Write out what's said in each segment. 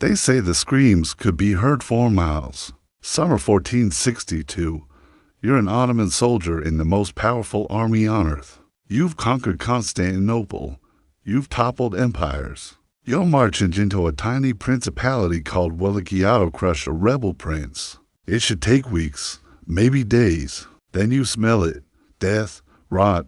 They say the screams could be heard 4 miles. Summer 1462. You're an Ottoman soldier in the most powerful army on earth. You've conquered Constantinople. You've toppled empires. You're marching into a tiny principality called Wallachia to crush a rebel prince. It should take weeks, maybe days. Then you smell it. Death, rot,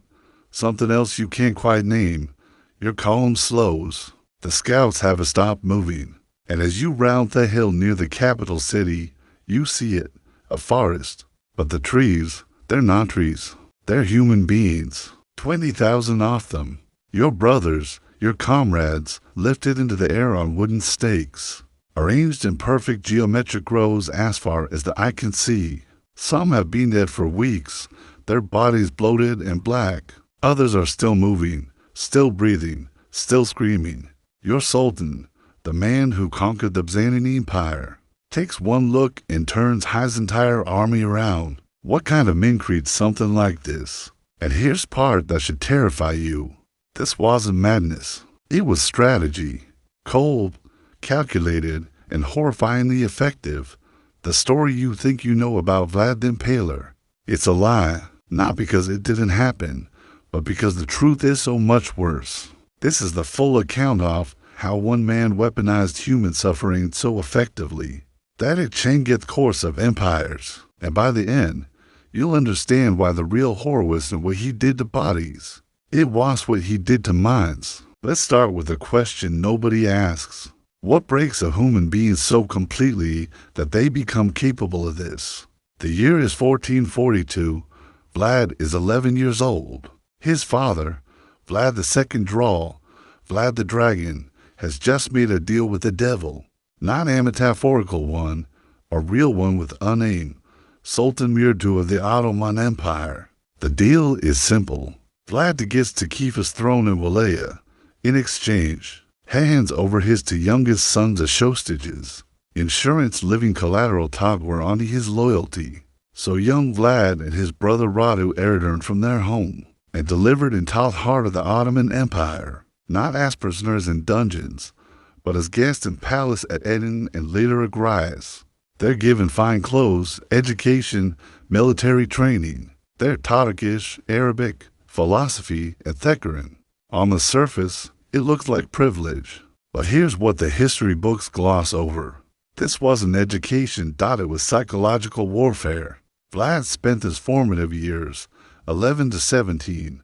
something else you can't quite name. Your column slows. The scouts haven't stopped moving. And as you round the hill near the capital city, you see it, a forest. But the trees, they're not trees. They're human beings. 20,000 of them. Your brothers, your comrades, lifted into the air on wooden stakes, arranged in perfect geometric rows as far as the eye can see. Some have been dead for weeks, their bodies bloated and black. Others are still moving, still breathing, still screaming. Your Sultan, the man who conquered the Byzantine Empire, takes one look and turns his entire army around. What kind of men create something like this? And here's part that should terrify you. This wasn't madness. It was strategy. Cold, calculated, and horrifyingly effective. The story you think you know about Vlad the Impaler, it's a lie, not because it didn't happen, but because the truth is so much worse. This is the full account of how one man weaponized human suffering so effectively that it changed the course of empires. And by the end, you'll understand why the real horror wasn't what he did to bodies. It was what he did to minds. Let's start with a question nobody asks. What breaks a human being so completely that they become capable of this? The year is 1442. Vlad is 11 years old. His father, Vlad II Dracula, Vlad the Dragon, has just made a deal with the devil. Not a metaphorical one, a real one with unnamed, Sultan Mehmed II of the Ottoman Empire. The deal is simple. Vlad gets to keep his throne in Wallachia. In exchange, hands over his two youngest sons as hostages. Insurance living collateral tag were on his loyalty. So young Vlad and his brother Radu returned from their home and delivered in the heart of the Ottoman Empire, not as prisoners in dungeons, but as guests in palace at Eden and later at Gries. They're given fine clothes, education, military training. They're taught Turkish, Arabic, philosophy, and Thecarin. On the surface, it looks like privilege. But here's what the history books gloss over. This was an education dotted with psychological warfare. Vlad spent his formative years, 11 to 17,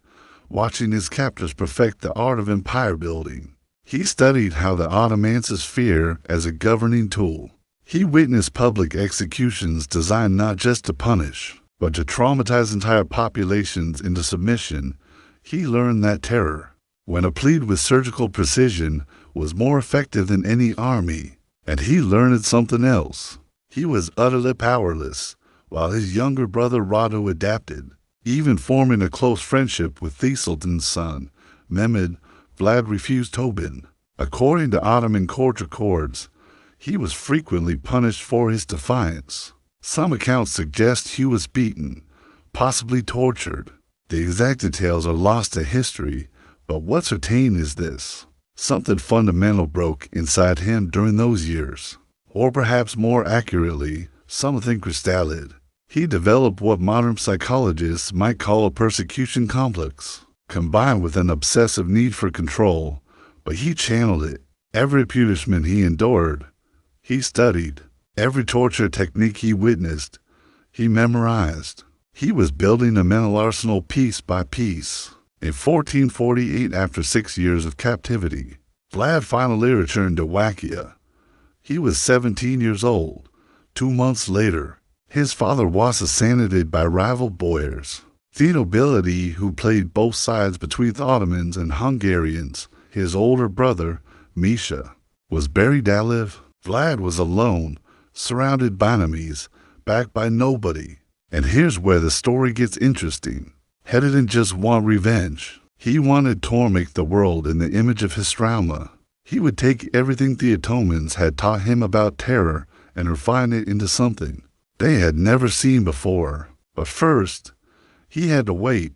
watching his captors perfect the art of empire building. He studied how the Ottomans fear as a governing tool. He witnessed public executions designed not just to punish, but to traumatize entire populations into submission. He learned that terror, when applied with surgical precision, was more effective than any army. And he learned something else. He was utterly powerless, while his younger brother Radu adapted, even forming a close friendship with the Sultan's son, Mehmed. Vlad refused Turbans. According to Ottoman court records, he was frequently punished for his defiance. Some accounts suggest he was beaten, possibly tortured. The exact details are lost to history, but what's certain is this. Something fundamental broke inside him during those years. Or perhaps more accurately, something crystallid. He developed what modern psychologists might call a persecution complex, combined with an obsessive need for control, but he channeled it. Every punishment he endured, he studied. Every torture technique he witnessed, he memorized. He was building a mental arsenal piece by piece. In 1448, after 6 years of captivity, Vlad finally returned to Wallachia. He was 17 years old. 2 months later, his father was assassinated by rival boyars. The nobility who played both sides between the Ottomans and Hungarians, his older brother, Misha, was buried alive. Vlad was alone, surrounded by enemies, backed by nobody. And here's where the story gets interesting. He didn't just want revenge. He wanted to make the world in the image of his trauma. He would take everything the Ottomans had taught him about terror and refine it into something they had never seen before. But first, he had to wait.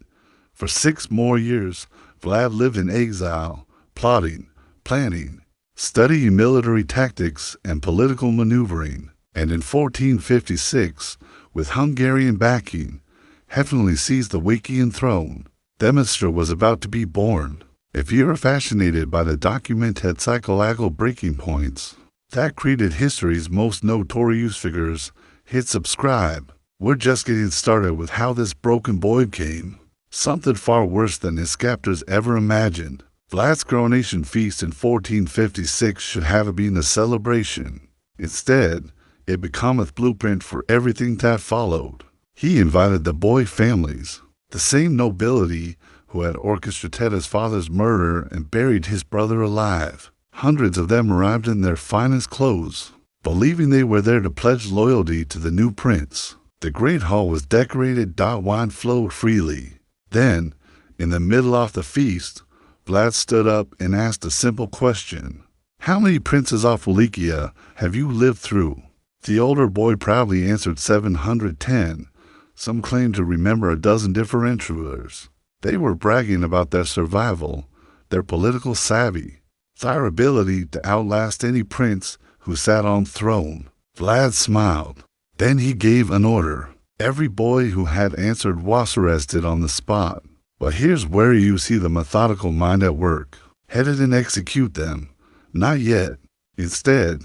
For 6 more years, Vlad lived in exile, plotting, planning. studying military tactics and political maneuvering, and in 1456, with Hungarian backing, heavily seized the Wallachia throne. Demeter was about to be born. If you're fascinated by the documented psychological breaking points that created history's most notorious figures, hit subscribe. We're just getting started with how this broken boy came. Something far worse than his captors ever imagined. Vlad's coronation feast in 1456 should have been a celebration. Instead, it becometh blueprint for everything that followed. He invited the boy families, the same nobility who had orchestrated his father's murder and buried his brother alive. Hundreds of them arrived in their finest clothes, believing they were there to pledge loyalty to the new prince. The great hall was decorated, wine flowed freely. Then, in the middle of the feast, Vlad stood up and asked a simple question. How many princes of Wallachia have you lived through? The older boy proudly answered 710. Some claimed to remember a dozen differentiators. They were bragging about their survival, their political savvy, their ability to outlast any prince who sat on throne. Vlad smiled. Then he gave an order. Every boy who had answered was arrested on the spot. But here's where you see the methodical mind at work. Headed and execute them. Not yet. Instead,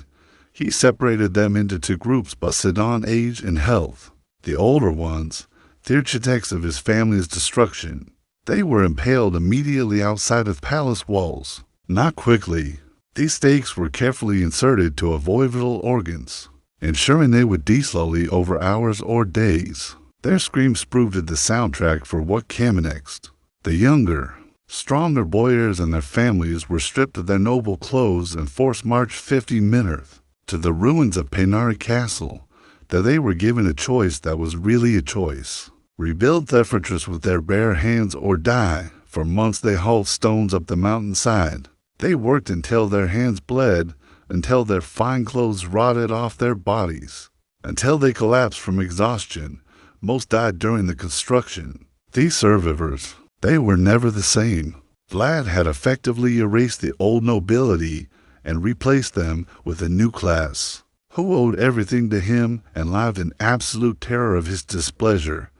he separated them into two groups based on age and health. The older ones, the architects of his family's destruction, they were impaled immediately outside of palace walls. Not quickly. These stakes were carefully inserted to avoid vital organs, ensuring they would die slowly over hours or days. Their screams proved the soundtrack for what came next. The younger, stronger boyars and their families were stripped of their noble clothes and forced marched 50 minutes to the ruins of Penari Castle, that they were given a choice that was really a choice. Rebuild their fortress with their bare hands or die. For months they hauled stones up the mountainside. They worked until their hands bled, until their fine clothes rotted off their bodies, until they collapsed from exhaustion. Most died during the construction. These survivors, they were never the same. Vlad had effectively erased the old nobility and replaced them with a new class, who owed everything to him and lived in absolute terror of his displeasure.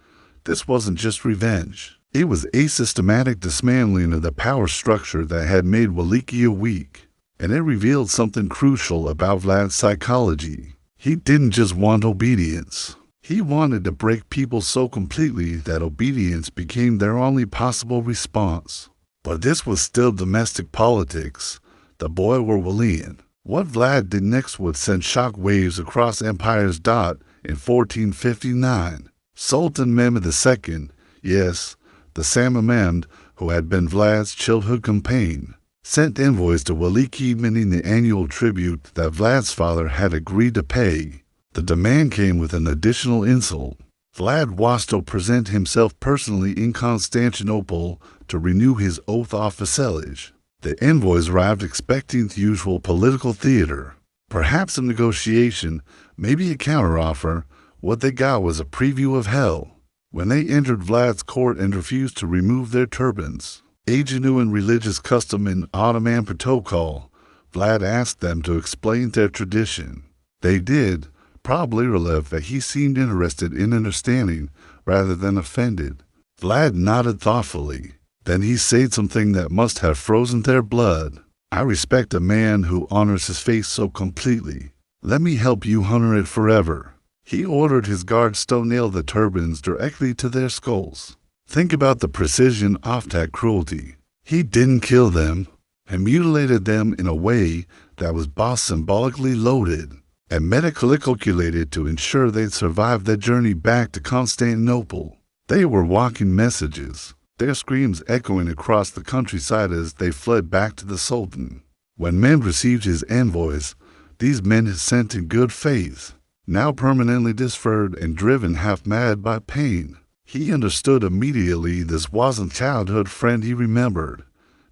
This wasn't just revenge. It was a systematic dismantling of the power structure that had made Wallachia weak, and it revealed something crucial about Vlad's psychology. He didn't just want obedience. He wanted to break people so completely that obedience became their only possible response. But this was still domestic politics. The boy were Wallachia. What Vlad did next would send shock waves across empire's dot in 1459. Sultan Mehmed II, yes, the same Mehmed who had been Vlad's childhood companion, sent envoys to Wallachia demanding the annual tribute that Vlad's father had agreed to pay. The demand came with an additional insult. Vlad was to present himself personally in Constantinople to renew his oath of vassalage. The envoys arrived expecting the usual political theater, perhaps a negotiation, maybe a counteroffer. What they got was a preview of hell. When they entered Vlad's court and refused to remove their turbans, a genuine religious custom in Ottoman protocol, Vlad asked them to explain their tradition. They did, probably relieved that he seemed interested in understanding rather than offended. Vlad nodded thoughtfully. Then he said something that must have frozen their blood. I respect a man who honors his faith so completely. Let me help you honor it forever. He ordered his guards to nail the turbans directly to their skulls. Think about the precision of that cruelty. He didn't kill them and mutilated them in a way that was both symbolically loaded and medically calculated to ensure they'd survive their journey back to Constantinople. They were walking messages, their screams echoing across the countryside as they fled back to the Sultan. When men received his envoys, these men had sent in good faith, now permanently disfigured and driven half mad by pain. He understood immediately this wasn't childhood friend he remembered.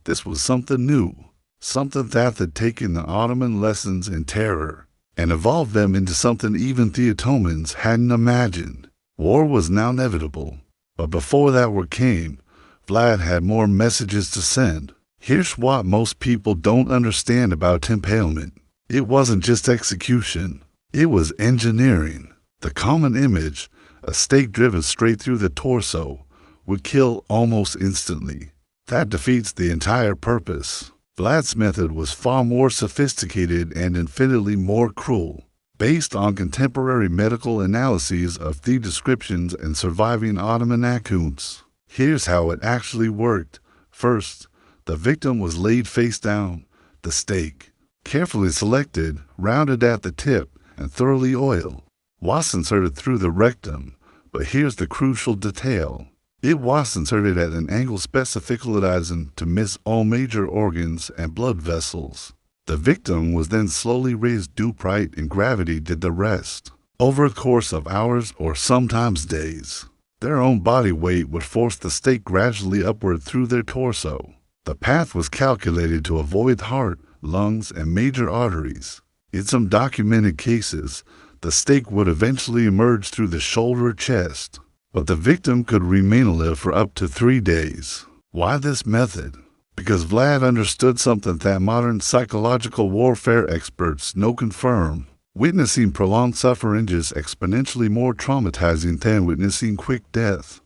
This was something new, something that had taken the Ottoman lessons in terror and evolved them into something even the Ottomans hadn't imagined. War was now inevitable, but before that war came, Vlad had more messages to send. Here's what most people don't understand about impalement. It wasn't just execution. It was engineering. The common image, a stake driven straight through the torso, would kill almost instantly. That defeats the entire purpose. Vlad's method was far more sophisticated and infinitely more cruel. Based on contemporary medical analyses of the descriptions and surviving Ottoman accounts, here's how it actually worked. First, the victim was laid face down, the stake, carefully selected, rounded at the tip, and thoroughly oiled, was inserted through the rectum. But here's the crucial detail. It was inserted at an angle specifically designed to miss all major organs and blood vessels. The victim was then slowly raised upright and gravity did the rest. Over a course of hours or sometimes days, their own body weight would force the stake gradually upward through their torso. The path was calculated to avoid heart, lungs, and major arteries. In some documented cases, the stake would eventually emerge through the shoulder or chest, but the victim could remain alive for up to 3 days. Why this method? Because Vlad understood something that modern psychological warfare experts know confirm. Witnessing prolonged suffering is exponentially more traumatizing than witnessing quick death.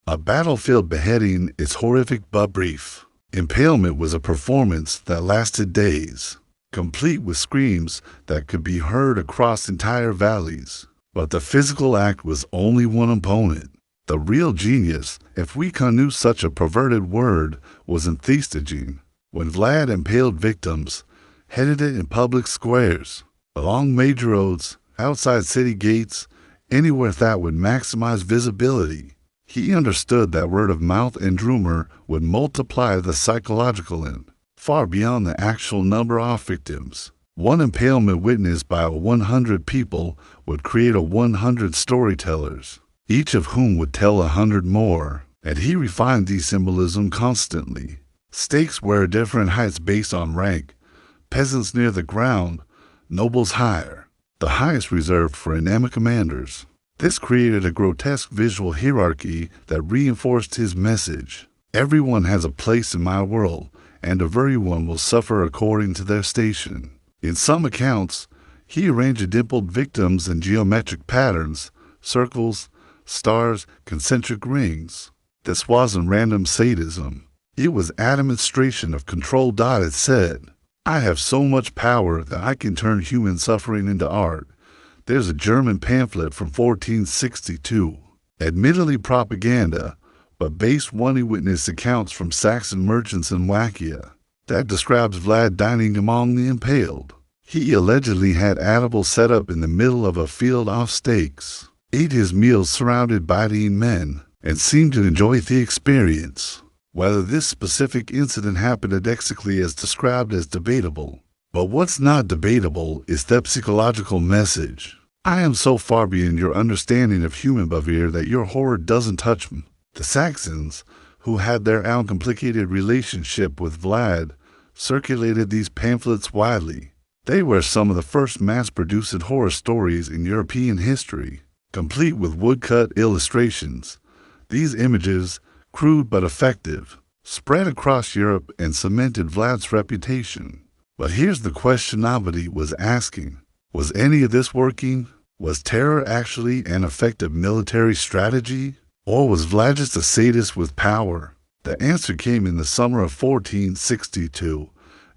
A battlefield beheading is horrific but brief. Impalement was a performance that lasted days, complete with screams that could be heard across entire valleys. But the physical act was only one opponent. The real genius, if we can use such a perverted word, was in the staging. When Vlad impaled victims, headed it in public squares, along major roads, outside city gates, anywhere that would maximize visibility. He understood that word of mouth and rumor would multiply the psychological end, far beyond the actual number of victims. One impalement witnessed by 100 people would create 100 storytellers, each of whom would tell 100 more, and he refined the symbolism constantly. Stakes were at different heights based on rank, peasants near the ground, nobles higher, the highest reserved for enemy commanders. This created a grotesque visual hierarchy that reinforced his message. Everyone has a place in my world, and everyone will suffer according to their station. In some accounts, he arranged dimpled victims in geometric patterns, circles, stars, concentric rings. This wasn't random sadism. It was a demonstration of control. It said, I have so much power that I can turn human suffering into art. There's a German pamphlet from 1462, admittedly propaganda, but based on eyewitness accounts from Saxon merchants in Wallachia, that describes Vlad dining among the impaled. He allegedly had edibles set up in the middle of a field of stakes, ate his meals surrounded by the men, and seemed to enjoy the experience. Whether this specific incident happened exactly as described is debatable, but what's not debatable is the psychological message. I am so far beyond your understanding of human behavior that your horror doesn't touch me. The Saxons, who had their own complicated relationship with Vlad, circulated these pamphlets widely. They were some of the first mass-produced horror stories in European history, complete with woodcut illustrations. These images, crude but effective, spread across Europe and cemented Vlad's reputation. But here's the question nobody was asking. Was any of this working? Was terror actually an effective military strategy? Or was Vlad just a sadist with power? The answer came in the summer of 1462,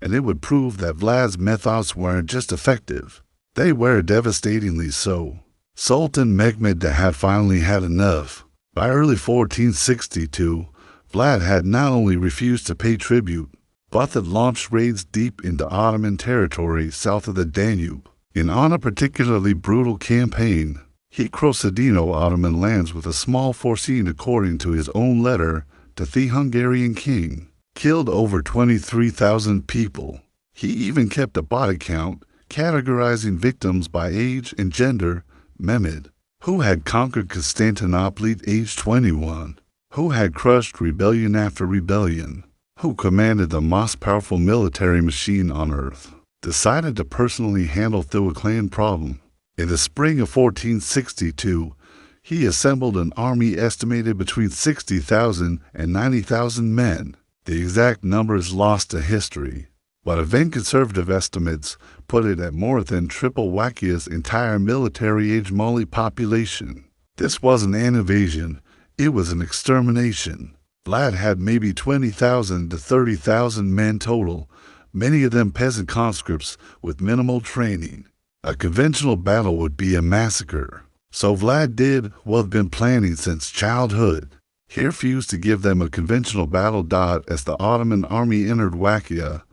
and it would prove that Vlad's methods weren't just effective. They were devastatingly so. Sultan Mehmed II had finally had enough. By early 1462, Vlad had not only refused to pay tribute, but had launched raids deep into Ottoman territory south of the Danube. On a particularly brutal campaign, he crossed Ottoman lands with a small force according to his own letter to the Hungarian king, killed over 23,000 people. He even kept a body count, categorizing victims by age and gender. Mehmed, who had conquered Constantinople at age 21, who had crushed rebellion after rebellion, who commanded the most powerful military machine on earth, decided to personally handle the clan problem. In the spring of 1462, he assembled an army estimated between 60,000 and 90,000 men. The exact number is lost to history, but event conservative estimates put it at more than triple Wallachia's entire military-age Mali population. This wasn't an invasion, it was an extermination. Vlad had maybe 20,000 to 30,000 men total, many of them peasant conscripts with minimal training. A conventional battle would be a massacre. So Vlad did what had been planning since childhood. He refused to give them a conventional battle. As the Ottoman army entered Wallachia,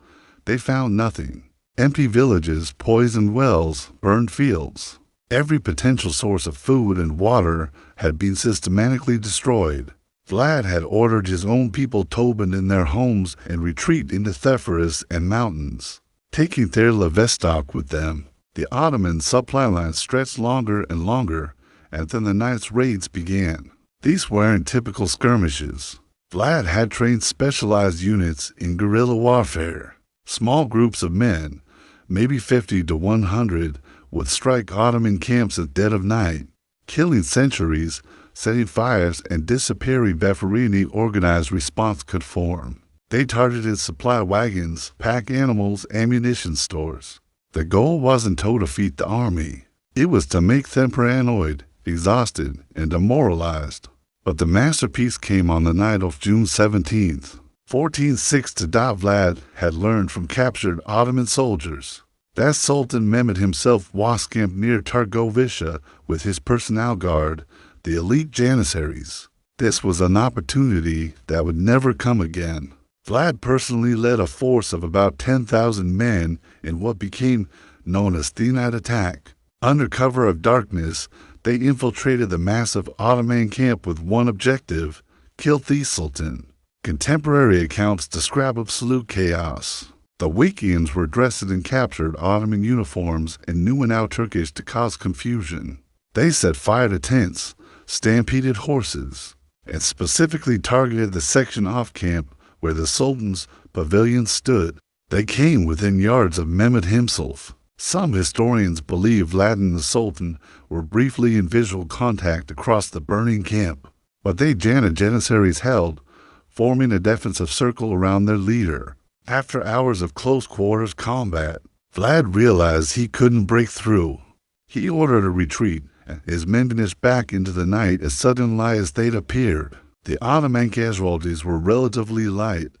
they found nothing. Empty villages, poisoned wells, burned fields. Every potential source of food and water had been systematically destroyed. Vlad had ordered his own people to abandon their homes and retreat into Thepharis and mountains, taking their livestock with them. The Ottoman supply lines stretched longer and longer, and then the night's raids began. These weren't typical skirmishes. Vlad had trained specialized units in guerrilla warfare. Small groups of men, maybe 50 to 100, would strike Ottoman camps at dead of night, killing sentries, setting fires, and disappearing before any organized response could form. They targeted supply wagons, pack animals, ammunition stores. The goal wasn't to defeat the army. It was to make them paranoid, exhausted, and demoralized. But the masterpiece came on the night of June 17th, 1460. Vlad had learned from captured Ottoman soldiers that Sultan Mehmed himself was camped near Targovica with his personnel guard, the elite janissaries. This was an opportunity that would never come again. Vlad personally led a force of about 10,000 men in what became known as the night attack. Under cover of darkness, they infiltrated the massive Ottoman camp with one objective: kill the Sultan. Contemporary accounts describe absolute chaos. The Wallachians were dressed in captured Ottoman uniforms and knew and out Turkish to cause confusion. They set fire to tents, stampeded horses, and specifically targeted the section off camp where the Sultan's pavilion stood. They came within yards of Mehmed himself. Some historians believe Vlad and the Sultan were briefly in visual contact across the burning camp, but they janissaries held, forming a defensive circle around their leader. After hours of close-quarters combat, Vlad realized he couldn't break through. He ordered a retreat, and his men vanished back into the night as suddenly as they'd appeared. The Ottoman casualties were relatively light,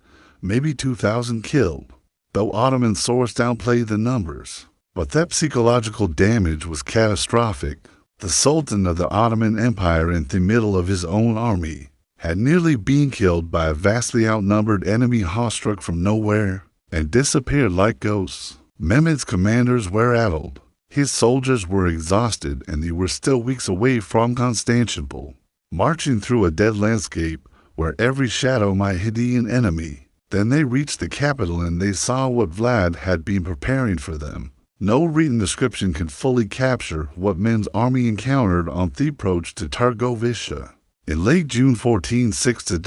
maybe 2,000 killed, though Ottoman sources downplayed the numbers. But that psychological damage was catastrophic. The Sultan of the Ottoman Empire, in the middle of his own army, had nearly been killed by a vastly outnumbered enemy hot-struck from nowhere and disappeared like ghosts. Mehmed's commanders were addled. His soldiers were exhausted, and they were still weeks away from Constantinople, marching through a dead landscape where every shadow might hide an enemy. Then they reached the capital and they saw what Vlad had been preparing for them. No written description can fully capture what Mehmed's army encountered on the approach to Targovica in late June 1460.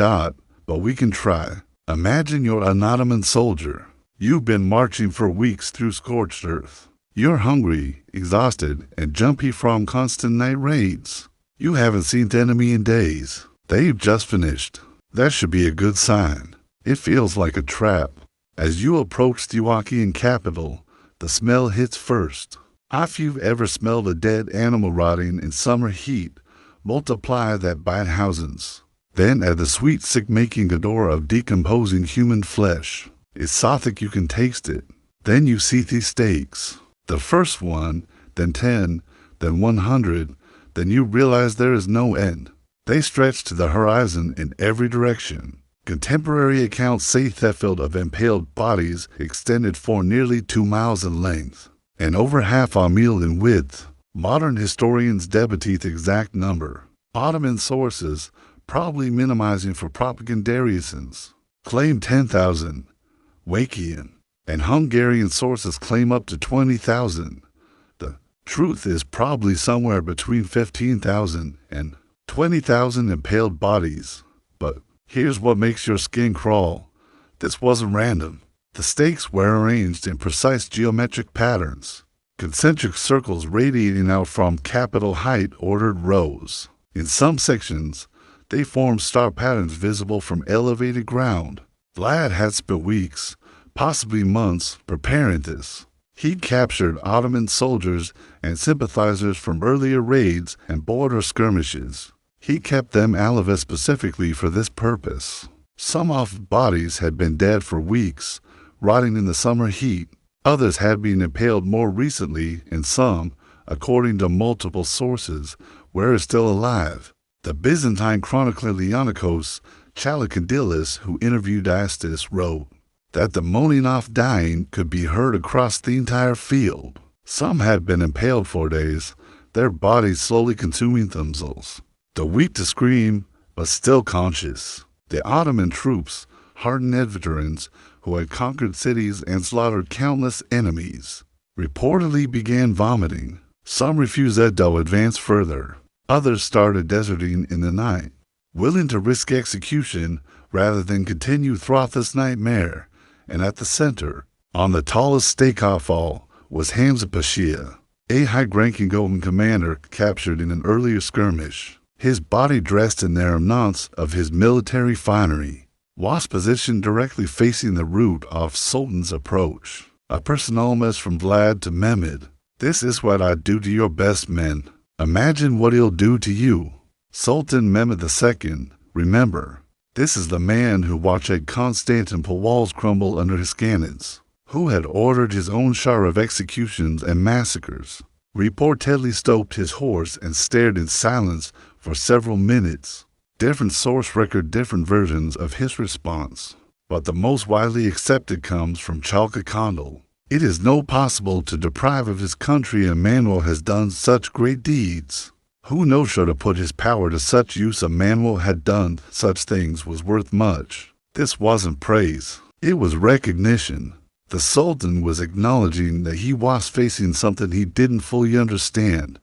But we can try. Imagine you're an Ottoman soldier. You've been marching for weeks through scorched earth. You're hungry, exhausted, and jumpy from constant night raids. You haven't seen the enemy in days. They've just finished. That should be a good sign. It feels like a trap. As you approach the Wallachian capital, the smell hits first. If you've ever smelled a dead animal rotting in summer heat, multiply that by thousands. Then add the sweet, sick-making odor of decomposing human flesh. It's so thick you can taste it. Then you see these stakes. The first one, then 10, then 100, then you realize there is no end. They stretch to the horizon in every direction. Contemporary accounts say the field of impaled bodies extended for nearly 2 miles in length and over half a mile in width. Modern historians debate the exact number. Ottoman sources, probably minimizing for propaganda reasons, claim 10,000. Wallachian and Hungarian sources claim up to 20,000. The truth is probably somewhere between 15,000 and 20,000 impaled bodies. But here's what makes your skin crawl. This wasn't random. The stakes were arranged in precise geometric patterns, concentric circles radiating out from capital height ordered rows. In some sections, they formed star patterns visible from elevated ground. Vlad had spent weeks, possibly months, preparing this. He'd captured Ottoman soldiers and sympathizers from earlier raids and border skirmishes. He kept them alive specifically for this purpose. Some of bodies had been dead for weeks, rotting in the summer heat. Others had been impaled more recently, and some, according to multiple sources, were still alive. The Byzantine chronicler Leonikos Chalkidillis, who interviewed Astis, wrote that the moaning of dying could be heard across the entire field. Some had been impaled for days, their bodies slowly consuming themselves. The weak to scream, but still conscious. The Ottoman troops, hardened veterans who had conquered cities and slaughtered countless enemies, reportedly began vomiting. Some refused to advance further. Others started deserting in the night, willing to risk execution rather than continue throughout this nightmare. And at the center, on the tallest stakeoff, was Hamza Pasha, a high-ranking Ottoman commander captured in an earlier skirmish. His body dressed in the remnants of his military finery, was positioned directly facing the route of Sultan's approach. A personal homage from Vlad to Mehmed. "This is what I do to your best men. Imagine what he'll do to you." Sultan Mehmed II, remember, this is the man who watched Constantinople walls crumble under his cannons, who had ordered his own shower of executions and massacres, reportedly stopped his horse and stared in silence for several minutes. Different sources record different versions of his response, but the most widely accepted comes from Chalkidillis. "It is no possible to deprive of his country a man who has done such great deeds. Who knows should have put his power to such use a man who had done such things was worth much." This wasn't praise, it was recognition. The Sultan was acknowledging that he was facing something he didn't fully understand.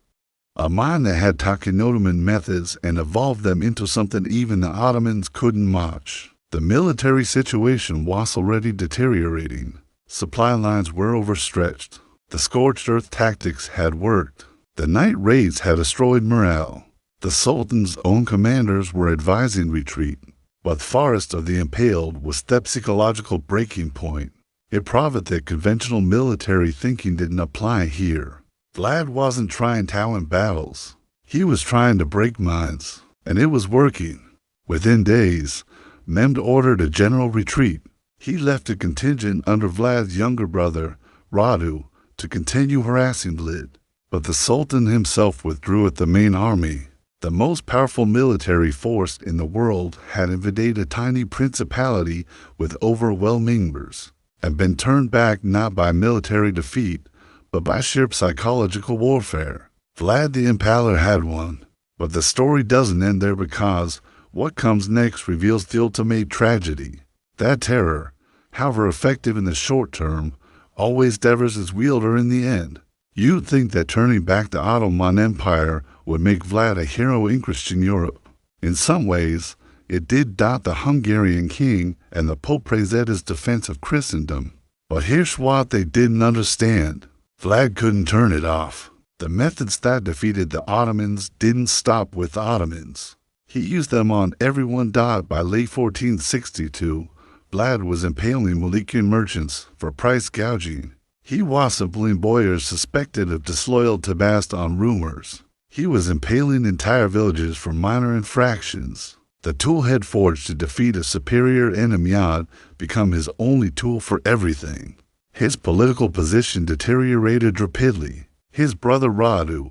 A mind that had taken Ottoman methods and evolved them into something even the Ottomans couldn't match. The military situation was already deteriorating. Supply lines were overstretched. The scorched earth tactics had worked. The night raids had destroyed morale. The Sultan's own commanders were advising retreat. But the forest of the Impaled was the psychological breaking point. It proved that conventional military thinking didn't apply here. Vlad wasn't trying to win battles. He was trying to break minds, and it was working. Within days, Mehmed ordered a general retreat. He left a contingent under Vlad's younger brother, Radu, to continue harassing Vlad. But the Sultan himself withdrew with the main army. The most powerful military force in the world had invaded a tiny principality with overwhelming numbers, and been turned back not by military defeat, but by sheer psychological warfare. Vlad the Impaler had won, but the story doesn't end there, because what comes next reveals the ultimate tragedy. That terror, however effective in the short term, always devers its wielder in the end. You'd think that turning back the Ottoman Empire would make Vlad a hero in Christian Europe. In some ways, it did. The Hungarian king and the Pope praised his defense of Christendom. But here's what they didn't understand. Vlad couldn't turn it off. The methods that defeated the Ottomans didn't stop with the Ottomans. He used them on everyone. By late 1462, Vlad was impaling Wallachia merchants for price gouging. He was employing boyars suspected of disloyalty based on rumors. He was impaling entire villages for minor infractions. The tool he'd forged to defeat a superior enemy had become his only tool for everything. His political position deteriorated rapidly. His brother Radu,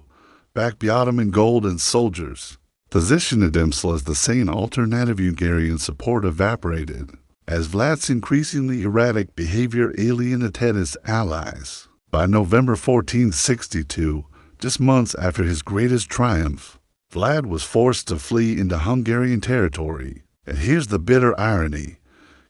backed by Ottoman gold and soldiers, positioned himself as the sane alternative. Hungarian support evaporated as Vlad's increasingly erratic behavior alienated his allies. By November 1462, just months after his greatest triumph, Vlad was forced to flee into Hungarian territory. And here's the bitter irony.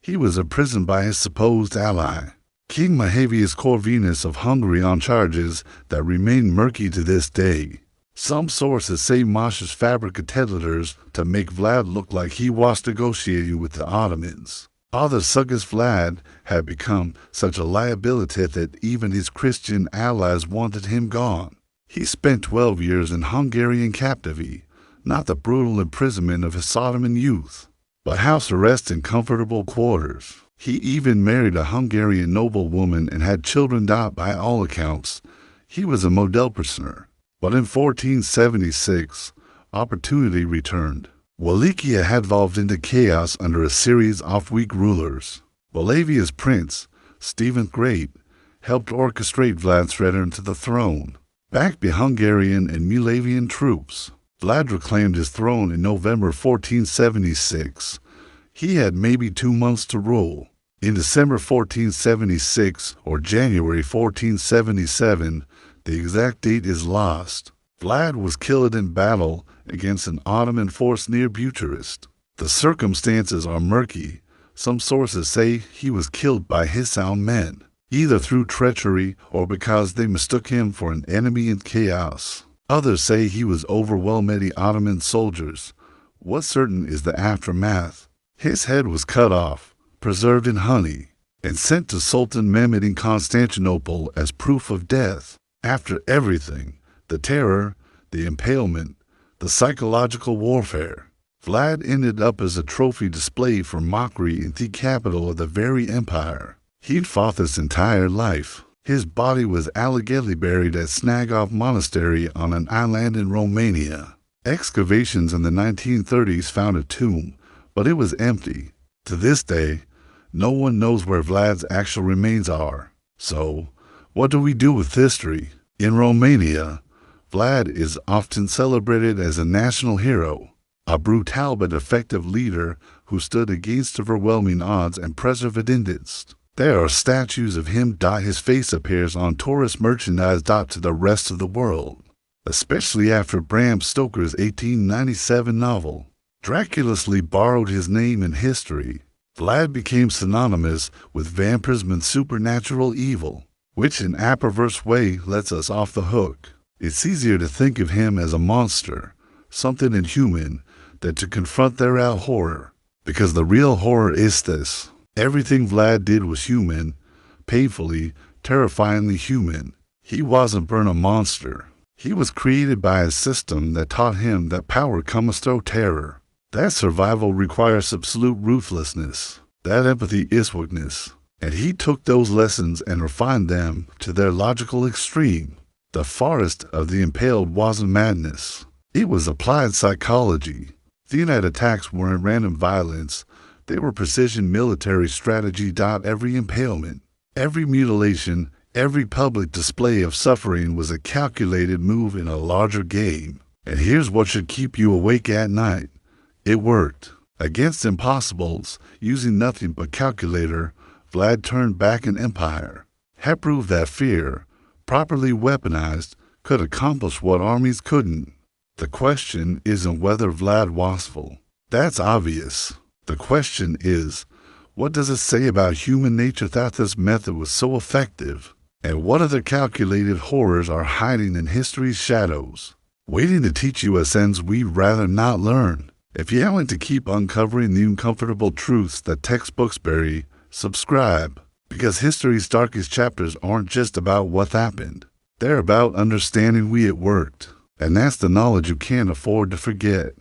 He was imprisoned by his supposed ally, King Mahavius Corvinus of Hungary, on charges that remain murky to this day. Some sources say Masha's fabricated letters to make Vlad look like he was negotiating with the Ottomans. Others suggest Vlad had become such a liability that even his Christian allies wanted him gone. He spent 12 years in Hungarian captivity, not the brutal imprisonment of his Ottoman youth. but house arrest and comfortable quarters. He even married a Hungarian noblewoman and had children that, by all accounts, he was a model prisoner. But in 1476, opportunity returned. Wallachia had evolved into chaos under a series of weak rulers. Moldava's prince, Stephen the Great, helped orchestrate Vlad's return to the throne. Backed by Hungarian and Moldavian troops, Vlad reclaimed his throne in November 1476. He had maybe 2 months to rule. In December 1476 or January 1477, the exact date is lost, Vlad was killed in battle against an Ottoman force near Bucharest. The circumstances are murky. Some sources say he was killed by his own men, either through treachery or because they mistook him for an enemy in chaos. Others say he was overwhelmed by the Ottoman soldiers. What's certain is the aftermath. His head was cut off, preserved in honey, and sent to Sultan Mehmed in Constantinople as proof of death. After everything, the terror, the impalement, the psychological warfare, Vlad ended up as a trophy display for mockery in the capital of the very empire. He'd fought his entire life. His body was allegedly buried at Snagov Monastery on an island in Romania. Excavations in the 1930s found a tomb, but it was empty. To this day, no one knows where Vlad's actual remains are. So, what do we do with history? In Romania, Vlad is often celebrated as a national hero, a brutal but effective leader who stood against overwhelming odds and persevered. There are statues of him. His face appears on tourist merchandise. To the rest of the world, especially after Bram Stoker's 1897 novel Dracula borrowed his name in history. Vlad became synonymous with vampirism and supernatural evil, which in a perverse way lets us off the hook. It's easier to think of him as a monster, something inhuman, than to confront their real horror. Because the real horror is this: everything Vlad did was human, painfully, terrifyingly human. He wasn't born a monster. He was created by a system that taught him that power comes through terror, that survival requires absolute ruthlessness, that empathy is weakness. And he took those lessons and refined them to their logical extreme. The forest of the Impaled wasn't madness. It was applied psychology. The night attacks weren't random violence. They were precision military strategy. Every impalement, every mutilation, every public display of suffering was a calculated move in a larger game. And here's what should keep you awake at night. It worked. Against impossibles, using nothing but calculator, Vlad turned back an empire. Had proved that fear, properly weaponized, could accomplish what armies couldn't. The question isn't whether Vlad was watchful. That's obvious. The question is, what does it say about human nature that this method was so effective? And what other calculated horrors are hiding in history's shadows, waiting to teach you lessons we'd rather not learn? If you want to keep uncovering the uncomfortable truths that textbooks bury, subscribe, because history's darkest chapters aren't just about what happened. They're about understanding why it worked, and that's the knowledge you can't afford to forget.